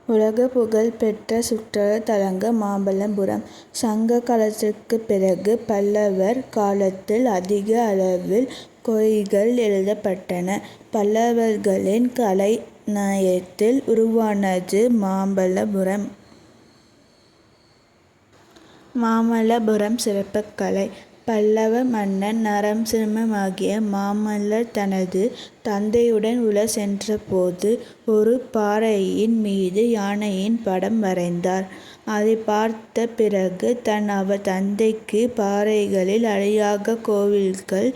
உலக புகழ் பெற்ற சுற்றுலா தலங்கள் மாமல்லபுரம். சங்க காலத்திற்குப் பிறகு பல்லவர் காலத்தில் அதிக அளவில் கோயில்கள் எழுப்பப்பட்டன. பல்லவர்களின் கலைநயத்தில் உருவானது மாமல்லபுரம். மாமல்லபுரம் சிற்பக்கலை. பல்லவ மன்னன் நரசிம்மவர்மனாகிய மாமல்லர் தனது தந்தையுடன் உலா சென்றபோது ஒரு பாறையின் மீது யானையின் படம் வரைந்தார். அதைப் பார்த்த பிறகு அவர் தந்தைக்கு பாறைகளில் அழியாத கோயில்கள்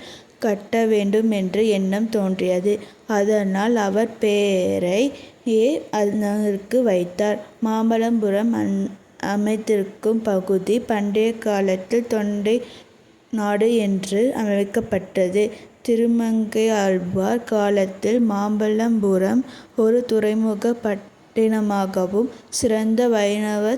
கட்ட வேண்டும் என்ற எண்ணம் தோன்றியது. அதனால் அவர் பெயரையே அதற்கு வைத்தார். மாமல்லபுரம் அமைந்திருக்கும் பகுதி பண்டைய காலத்தில் தொண்டை நாடு என்று அழைக்கப்பட்டது. திருமங்கையாழ்வார் காலத்தில் மாமல்லபுரம் ஒரு துறைமுக பட்டினமாகவும் சிறந்த வைணவ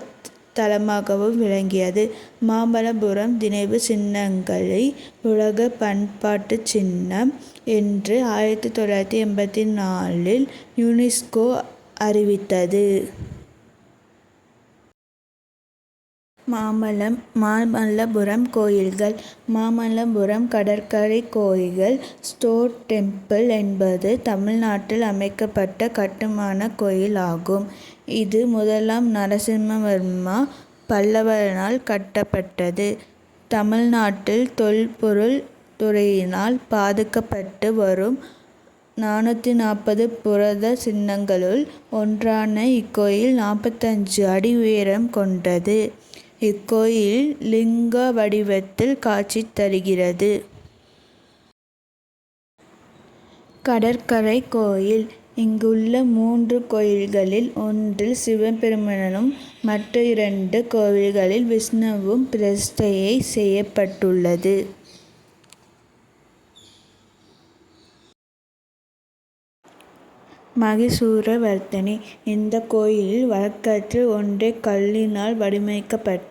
தலமாகவும் விளங்கியது. மாமல்லபுரம் நினைவுச் சின்னங்களை உலக பண்பாட்டுச் சின்னம் என்று 1984 யுனெஸ்கோ அறிவித்தது. மாமல்லபுரம் கோயில்கள். மாமல்லபுரம் கடற்கரை கோயில் ஸ்டோன் டெம்பிள் என்பது தமிழ்நாட்டில் அமைக்கப்பட்ட கட்டுமானக் கோயில் ஆகும். இது முதலாம் நரசிம்மவர்மா பல்லவனால் கட்டப்பட்டது. தமிழ்நாட்டில் தொல்பொருள் துறையினால் பாதுகாக்கப்பட்டு வரும் 440 புராதன சின்னங்களுள் ஒன்றான இக்கோயில் 45 அடி உயரம் கொண்டது. இக்கோயில் லிங்க வடிவத்தில் காட்சி தருகிறது. கடற்கரை கோயில். இங்குள்ள 3 கோயில்களில் ஒன்றில் சிவபெருமானும் மற்ற 2 கோயில்களில் விஷ்ணுவும் பிரதிஷ்டை செய்யப்பட்டுள்ளது. மகிஷாசுரமர்த்தினி. இந்த கோயிலில் வழக்கத்தில் ஒற்றை கல்லினால் வடிவமைக்கப்பட்ட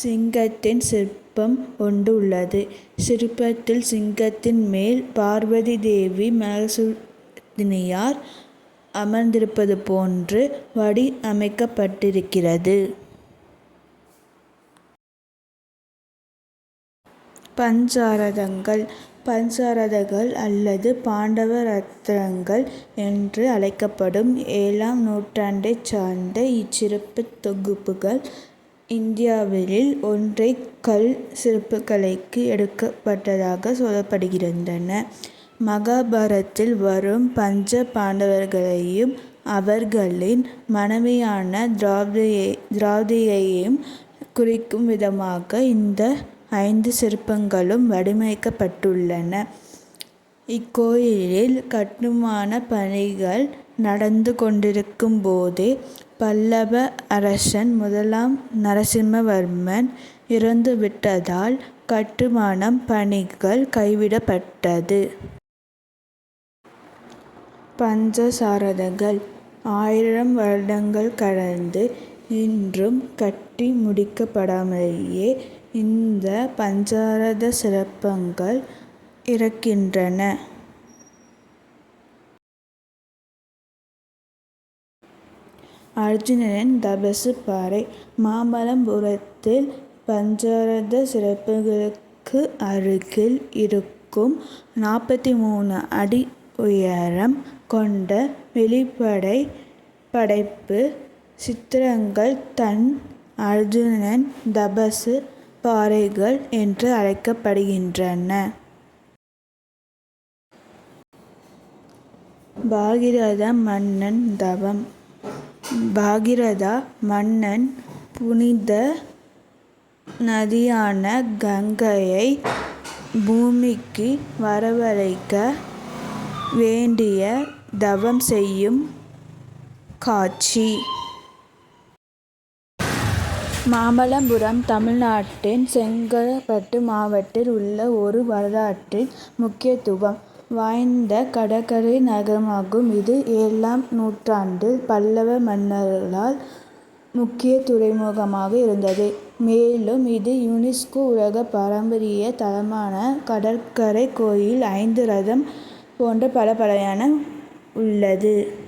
சிங்கத்தின் சிற்பம் ஒன்று உள்ளது. சிற்பத்தில் சிங்கத்தின் மேல் பார்வதி தேவி மகிஷாசுரமர்த்தினியார் அமர்ந்திருப்பது போன்று வடிவமைக்கப்பட்டிருக்கிறது. பஞ்சாரதங்கள். பஞ்சாரதங்கள் அல்லது பாண்டவ ரதங்கள் என்று அழைக்கப்படும் 7ஆம் நூற்றாண்டைச் சார்ந்த இச்சிற்பத் தொகுப்புகள் இந்தியாவில் ஒற்றை கல் சிற்பக்கலைக்கு எடுக்கப்பட்டதாக சொல்லப்படுகின்றன. மகாபாரதத்தில் வரும் பஞ்ச பாண்டவர்களையும் அவர்களின் மனைவியான திரௌபதியையும் குறிக்கும் விதமாக இந்த 5 சிற்பங்களும் வடிவமைக்கப்பட்டுள்ளன. இக்கோயிலில் கட்டுமானப் பணிகள் நடந்து கொண்டிருக்கும் போதே பல்லவ அரசன் முதலாம் நரசிம்மவர்மன் இறந்துவிட்டதால் கட்டுமானப் பணிகள் கைவிடப்பட்டது. பஞ்சசாரதங்கள். 1000 வருடங்கள் கடந்து இன்றும் கட்டி முடிக்கப்படாமலேயே இந்த பஞ்சசாரத சிற்பங்கள் இருக்கின்றன. அர்ஜுனனின் தபசு பாறை. மாமல்லபுரத்தில் பஞ்சசாரத சிற்பங்களுக்கு அருகில் இருக்கும் 43 அடி உயரம் கொண்ட வெளிப்படைப்பு சித்திரங்கள் தான் அர்ஜுனனின் தபசு பாறைகள் என்று அழைக்கப்படுகின்றன. பகீரத மன்னன் தவம். பகீரத மன்னன் புனித நதியான கங்கையை பூமிக்கு வரவழைக்க வேண்டி தவம் செய்யும் காட்சி. மாமல்லபுரம் தமிழ்நாட்டின் செங்கல்பட்டு மாவட்டத்தில் உள்ள ஒரு வரலாற்று முக்கியத்துவம் வாய்ந்த கடற்கரை நகரமாகும். இது 7ஆம் நூற்றாண்டில் பல்லவ மன்னர்களால் முக்கிய துறைமுகமாக இருந்தது. மேலும் இது யுனெஸ்கோ உலக பாரம்பரிய தலமான கடற்கரை கோயில் 5 ரதம் போன்ற பல உள்ளது.